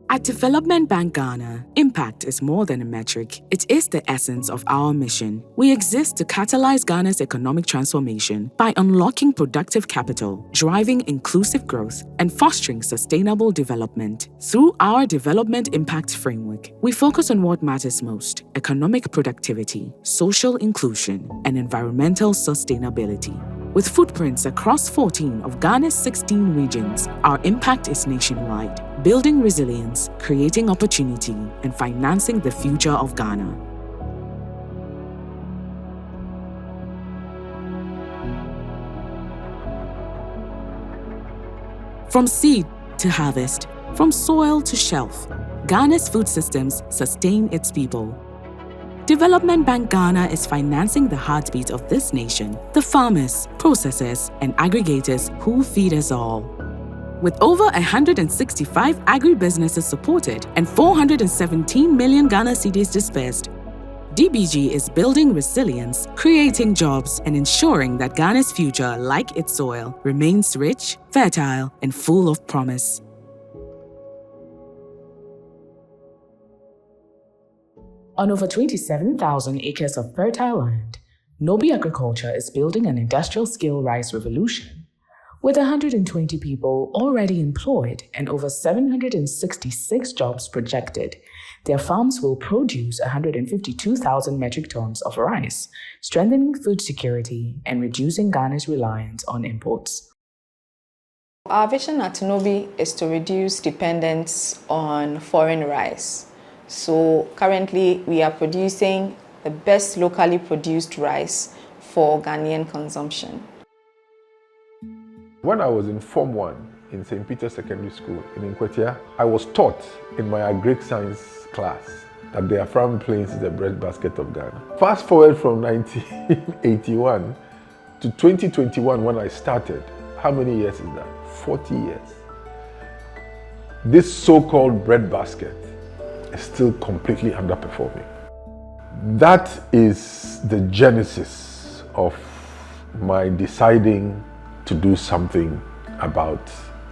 At Development Bank Ghana, impact is more than a metric. It is the essence of our mission. We exist to catalyze Ghana's economic transformation by unlocking productive capital, driving inclusive growth, and fostering sustainable development. Through our Development Impact Framework, we focus on what matters most: economic productivity, social inclusion, and environmental sustainability. With footprints across 14 of Ghana's 16 regions, our impact is nationwide, building resilience, creating opportunity, and financing the future of Ghana. From seed to harvest, from soil to shelf, Ghana's food systems sustain its people. Development Bank Ghana is financing the heartbeat of this nation, the farmers, processors, and aggregators who feed us all. With over 165 agribusinesses supported and 417 million Ghana cedis dispersed, DBG is building resilience, creating jobs, and ensuring that Ghana's future, like its soil, remains rich, fertile, and full of promise. On over 27,000 acres of fertile land, Nobi Agriculture is building an industrial-scale rice revolution. With 120 people already employed and over 766 jobs projected, their farms will produce 152,000 metric tons of rice, strengthening food security and reducing Ghana's reliance on imports. Our vision at Nobi is to reduce dependence on foreign rice. So currently we are producing the best locally produced rice for Ghanaian consumption. When I was in Form 1 in St. Peter's Secondary School in Nkwetia, I was taught in my agric science class that the Afram Plains is the breadbasket of Ghana. Fast forward from 1981 to 2021 when I started, how many years is that? 40 years. This so-called breadbasket is still completely underperforming. That is the genesis of my deciding to do something about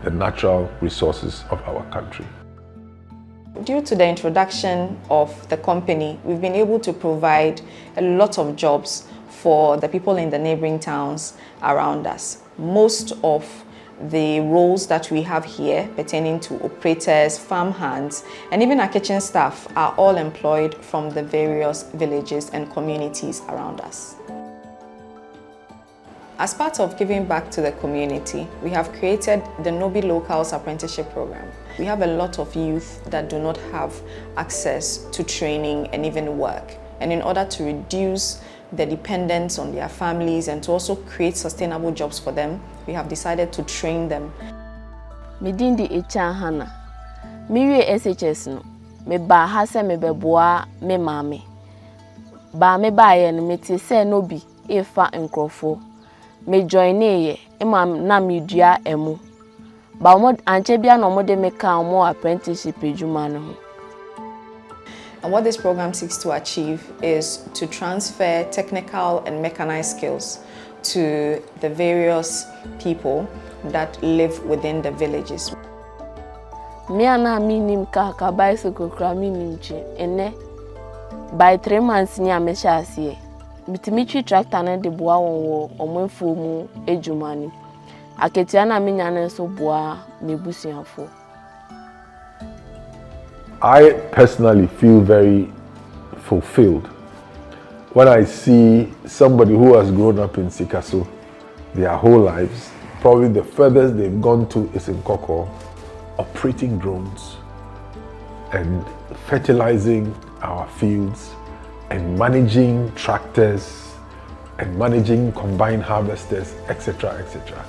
the natural resources of our country. Due to the introduction of the company, we've been able to provide a lot of jobs for the people in the neighboring towns around us. Most of the roles that we have here pertaining to operators, farm hands, and even our kitchen staff are all employed from the various villages and communities around us. As part of giving back to the community, we have created the Nobi Locals Apprenticeship Program. We have a lot of youth that do not have access to training and even work. And in order to reduce the dependence on their families and to also create sustainable jobs for them, we have decided to train them. Medindi echa hana. Miwe SHS no. Me ba ha se me beboa me mame. Ba me ba ye no meti se Nobi efa nkrofo. Me join ye imam na medua emu. Ba mo anche bia no mo de me ka mo apprenticeship ejuma no ho. And what this program seeks to achieve is to transfer technical and mechanized skills to the various people that live within the villages. Me ana minim ka bicycle kra minim chi ene by 3 months ni amesha asie bitimichi tractor na de boa won omonfo mu ejuma ni aketia na menya na so boa mebusiafo. I personally feel very fulfilled when I see somebody who has grown up in Sikaso their whole lives. Probably the furthest they've gone to is in Koko, operating drones and fertilizing our fields and managing tractors and managing combined harvesters, etc., etc.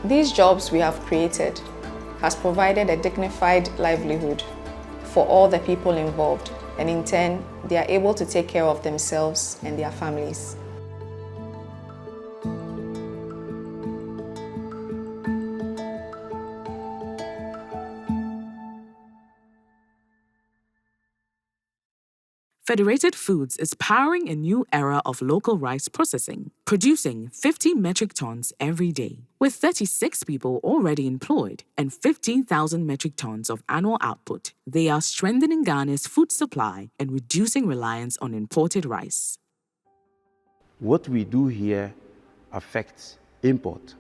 These jobs we have created has provided a dignified livelihood for all the people involved, and in turn, they are able to take care of themselves and their families. Federated Foods is powering a new era of local rice processing, producing 50 metric tons every day. With 36 people already employed and 15,000 metric tons of annual output, they are strengthening Ghana's food supply and reducing reliance on imported rice. What we do here affects import.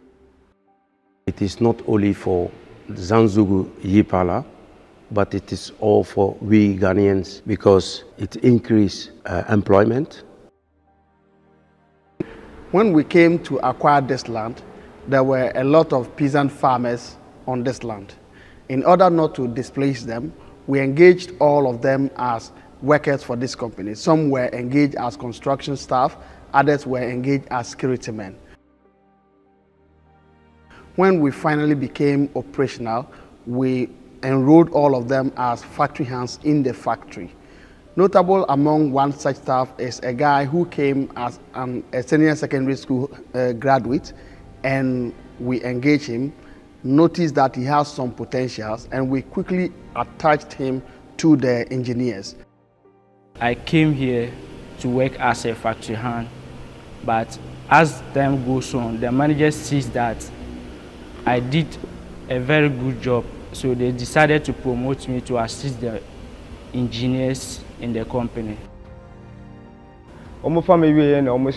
It is not only for Zanzugu Yipala, but it is all for we Ghanaians because it increases employment. When we came to acquire this land, there were a lot of peasant farmers on this land. In order not to displace them, we engaged all of them as workers for this company. Some were engaged as construction staff, others were engaged as security men. When we finally became operational, we enrolled all of them as factory hands in the factory. Notable among one such staff is a guy who came as a senior secondary school graduate, and we engaged him, noticed that he has some potentials, and we quickly attached him to the engineers. I came here to work as a factory hand, but as time goes on, the manager sees that I did a very good job, so they decided to promote me to assist the engineers in the company. Almost family and almost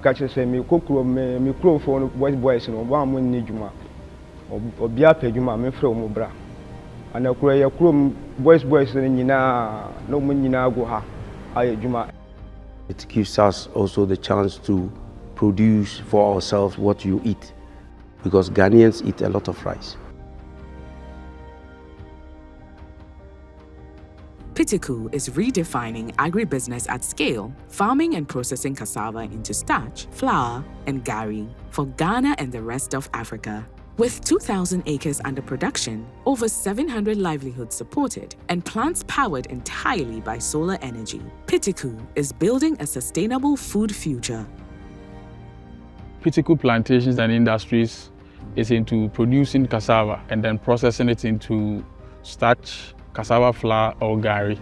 catches me cook me phone boys and one when need you or be up you me from Mubra. And I cry a chrome boys and no money now go ha. It gives us also the chance to produce for ourselves what you eat, because Ghanaians eat a lot of rice. Pitiku is redefining agribusiness at scale, farming and processing cassava into starch, flour, and gari for Ghana and the rest of Africa. With 2,000 acres under production, over 700 livelihoods supported, and plants powered entirely by solar energy, Pitiku is building a sustainable food future. Pitiku Plantations and Industries is into producing cassava and then processing it into starch, cassava flour, or gari.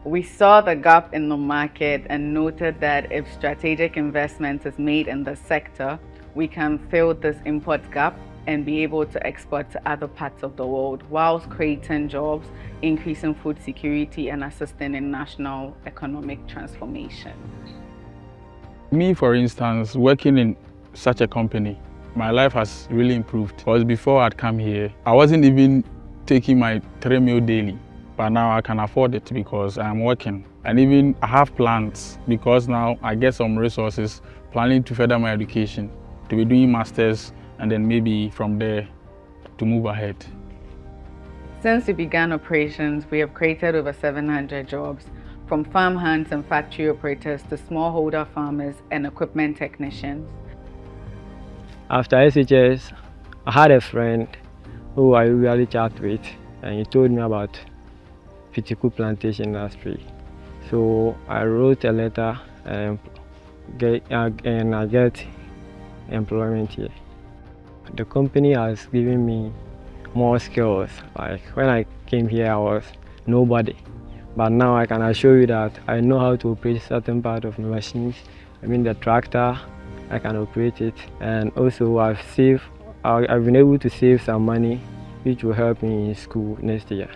We saw the gap in the market and noted that if strategic investment is made in the sector, we can fill this import gap and be able to export to other parts of the world whilst creating jobs, increasing food security, and assisting in national economic transformation. Me, for instance, working in such a company, my life has really improved. Because before I'd come here, I wasn't even taking my 3 meals daily, but now I can afford it because I'm working. And even I have plans because now I get some resources, planning to further my education, to be doing masters, and then maybe from there to move ahead. Since we began operations, we have created over 700 jobs, from farm hands and factory operators to smallholder farmers and equipment technicians. After SHS, I had a friend who I usually chat with, and he told me about Pitiku Plantation Industry. So I wrote a letter and I get employment here. The company has given me more skills. Like when I came here, I was nobody. But now I can assure you that I know how to operate certain part of the machines. I mean the tractor, I can operate it. And also I've been able to save some money, which will help me in school next year.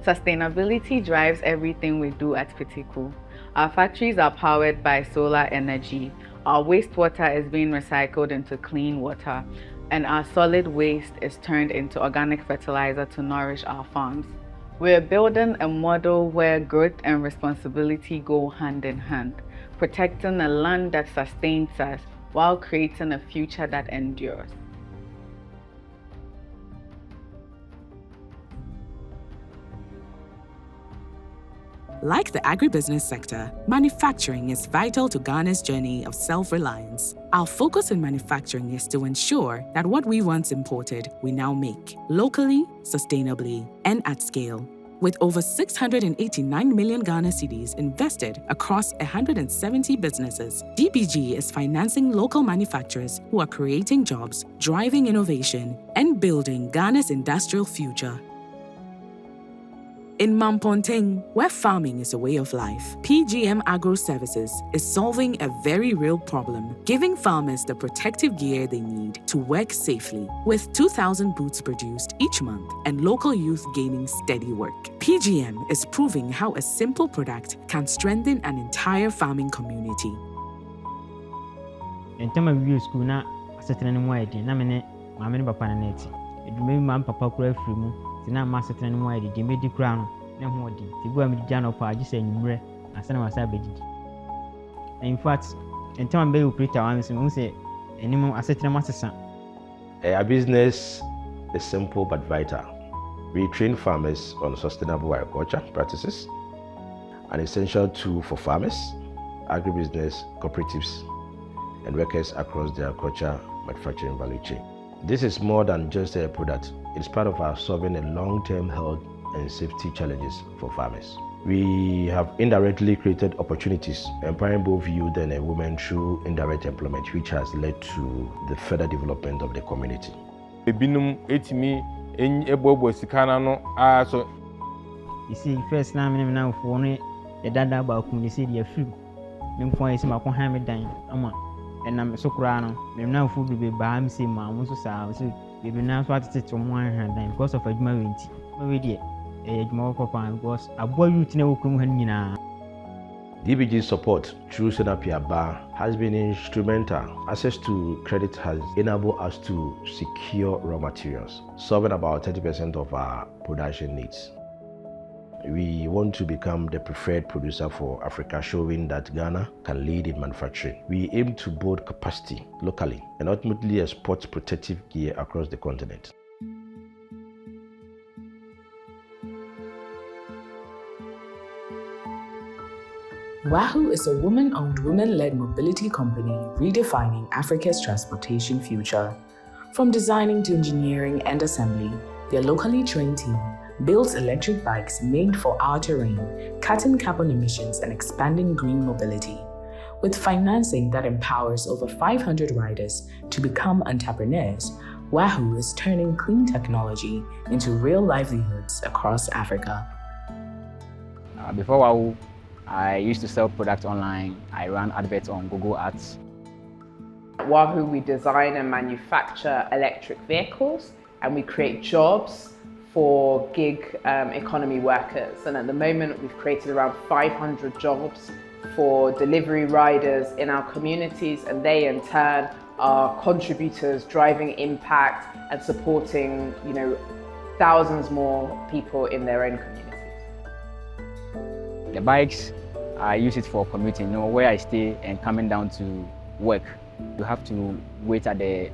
Sustainability drives everything we do at Pitiku. Our factories are powered by solar energy. Our wastewater is being recycled into clean water, and our solid waste is turned into organic fertilizer to nourish our farms. We're building a model where growth and responsibility go hand in hand, protecting a land that sustains us while creating a future that endures. Like the agribusiness sector, manufacturing is vital to Ghana's journey of self-reliance. Our focus in manufacturing is to ensure that what we once imported, we now make, locally, sustainably, and at scale. With over 689 million Ghana cedis invested across 170 businesses, DBG is financing local manufacturers who are creating jobs, driving innovation, and building Ghana's industrial future. In Mamponteng, where farming is a way of life, PGM Agro Services is solving a very real problem, giving farmers the protective gear they need to work safely. With 2,000 boots produced each month and local youth gaining steady work, PGM is proving how a simple product can strengthen an entire farming community. In terms of view school, na asetena ni mwa edi na mene maame ni papa na neti. Edume mam papa kura free mu. Tina ma asetena ni mwa edi de medi kura no na ho odi. Ti bua me gya no pa agi se nwure asana wasa bedidi. In fact, in terms of be operator wan say enimu asetena masesa. Our business is simple but vital. We train farmers on sustainable agriculture practices, an essential tool for farmers, agribusiness cooperatives, and workers across the agriculture manufacturing value chain. This is more than just a product. It's part of our solving a long-term health and safety challenges for farmers. We have indirectly created opportunities, empowering both youth and women through indirect employment, which has led to the further development of the community. You see, first time now for the dada about community the food. Me for is my hand down. And I'm so crown. Me now food will be by me say ma so sa so we be now what to one hand down because of a winti. Maybe dear more papa because a boy youth never come nyina. DBG support through Senapia Bar has been instrumental. Access to credit has enabled us to secure raw materials, solving about 30% of our production needs. We want to become the preferred producer for Africa, showing that Ghana can lead in manufacturing. We aim to build capacity locally and ultimately export protective gear across the continent. Wahoo is a woman-owned, women-led mobility company redefining Africa's transportation future. From designing to engineering and assembly, their locally trained team builds electric bikes made for our terrain, cutting carbon emissions and expanding green mobility. With financing that empowers over 500 riders to become entrepreneurs, Wahoo is turning clean technology into real livelihoods across Africa. Before Wahoo, I used to sell products online. I ran adverts on Google Ads. Wahoo, we design and manufacture electric vehicles and we create jobs for gig economy workers. And at the moment, we've created around 500 jobs for delivery riders in our communities, and they in turn are contributors driving impact and supporting, thousands more people in their own communities. The bikes, I use it for commuting, where I stay and coming down to work. You have to wait at the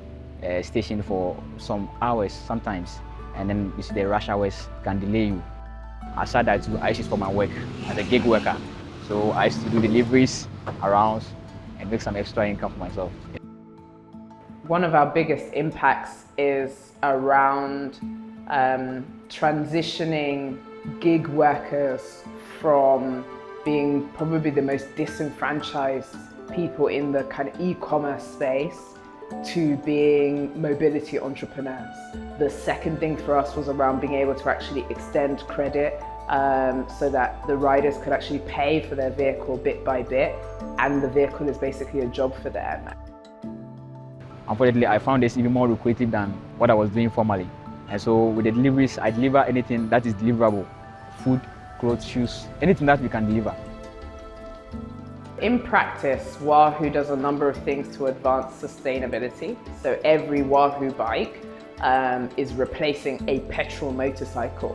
station for some hours sometimes, and then you see the rush hours can delay you. Aside that, I use it for my work as a gig worker. So I used to do deliveries around and make some extra income for myself. One of our biggest impacts is around transitioning gig workers from being probably the most disenfranchised people in the kind of e-commerce space to being mobility entrepreneurs. The second thing for us was around being able to actually extend credit so that the riders could actually pay for their vehicle bit by bit, and the vehicle is basically a job for them. Unfortunately, I found this even more lucrative than what I was doing formerly. And so with the deliveries, I deliver anything that is deliverable. Food, clothes, shoes, anything that we can deliver. In practice, Wahoo does a number of things to advance sustainability. So every Wahoo bike is replacing a petrol motorcycle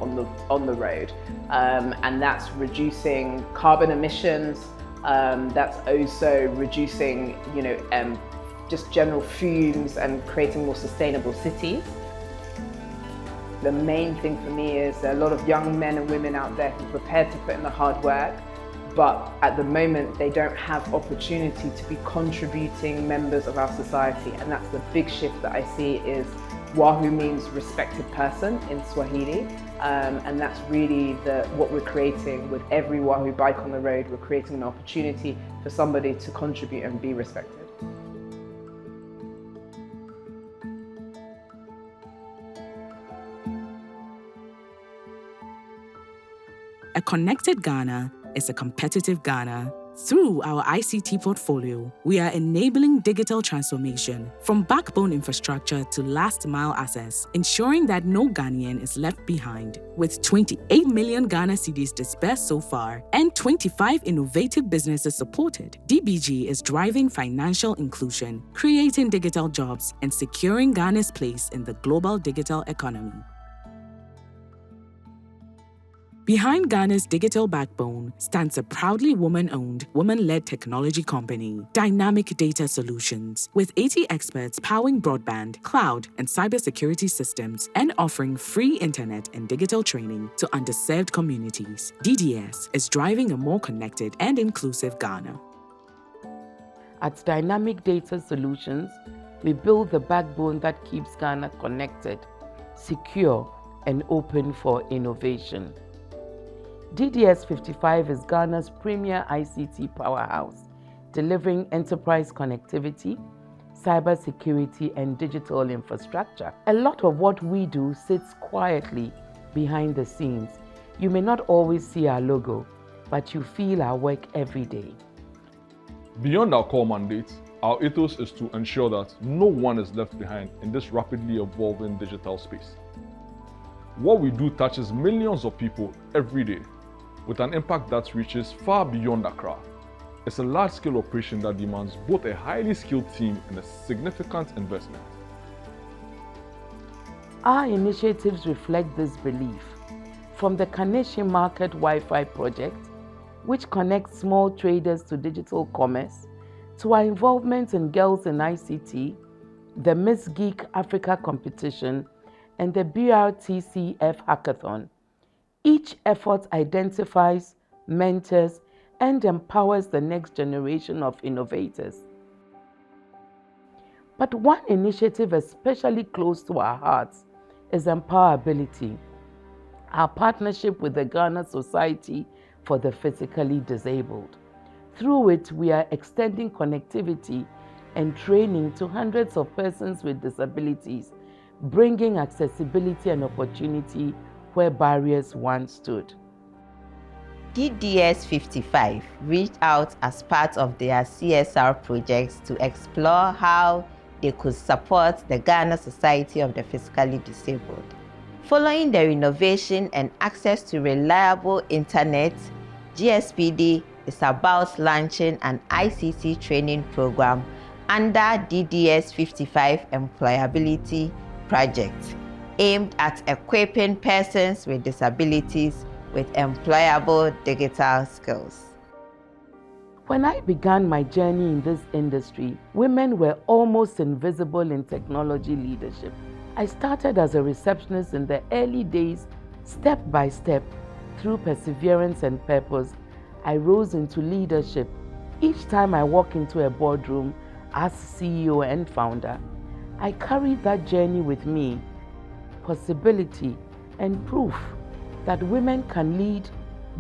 on the road, and that's reducing carbon emissions. That's also reducing, just general fumes and creating more sustainable cities. The main thing for me is there are a lot of young men and women out there who are prepared to put in the hard work, but at the moment they don't have opportunity to be contributing members of our society, and that's the big shift that I see. Is Wahoo means respected person in Swahili, and that's really what we're creating with every Wahoo bike on the road. We're creating an opportunity for somebody to contribute and be respected. A connected Ghana is a competitive Ghana. Through our ICT portfolio, we are enabling digital transformation from backbone infrastructure to last-mile access, ensuring that no Ghanaian is left behind. With 28 million Ghana cedis dispersed so far and 25 innovative businesses supported, DBG is driving financial inclusion, creating digital jobs, and securing Ghana's place in the global digital economy. Behind Ghana's digital backbone stands a proudly woman-owned, woman-led technology company, Dynamic Data Solutions, with 80 experts powering broadband, cloud, and cybersecurity systems and offering free internet and digital training to underserved communities. DDS is driving a more connected and inclusive Ghana. At Dynamic Data Solutions, we build the backbone that keeps Ghana connected, secure, and open for innovation. DDS 55 is Ghana's premier ICT powerhouse, delivering enterprise connectivity, cybersecurity, and digital infrastructure. A lot of what we do sits quietly behind the scenes. You may not always see our logo, but you feel our work every day. Beyond our core mandate, our ethos is to ensure that no one is left behind in this rapidly evolving digital space. What we do touches millions of people every day, with an impact that reaches far beyond Accra. It's a large-scale operation that demands both a highly skilled team and a significant investment. Our initiatives reflect this belief. From the Kaneshi Market Wi-Fi project, which connects small traders to digital commerce, to our involvement in Girls in ICT, the Miss Geek Africa competition, and the BRTCF Hackathon. Each effort identifies, mentors, and empowers the next generation of innovators. But one initiative especially close to our hearts is Empowerability, our partnership with the Ghana Society for the Physically Disabled. Through it, we are extending connectivity and training to hundreds of persons with disabilities, bringing accessibility and opportunity where barriers once stood. DDS 55 reached out as part of their CSR projects to explore how they could support the Ghana Society of the Physically Disabled. Following their innovation and access to reliable internet, GSPD is about launching an ICT training program under DDS 55 Employability Project, aimed at equipping persons with disabilities with employable digital skills. When I began my journey in this industry, women were almost invisible in technology leadership. I started as a receptionist in the early days. Step by step, through perseverance and purpose, I rose into leadership. Each time I walk into a boardroom as CEO and founder, I carry that journey with me, possibility and proof that women can lead,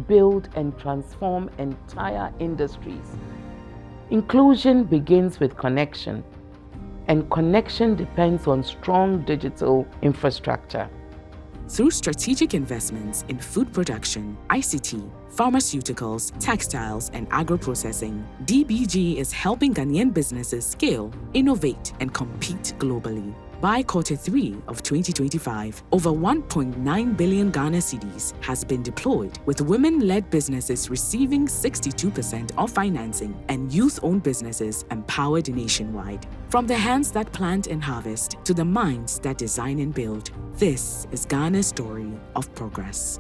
build, and transform entire industries. Inclusion begins with connection, and connection depends on strong digital infrastructure. Through strategic investments in food production, ICT, pharmaceuticals, textiles, and agro-processing, DBG is helping Ghanaian businesses scale, innovate, and compete globally. By Q3 of 2025, over 1.9 billion Ghana cedis has been deployed, with women-led businesses receiving 62% of financing and youth-owned businesses empowered nationwide. From the hands that plant and harvest to the minds that design and build, this is Ghana's story of progress.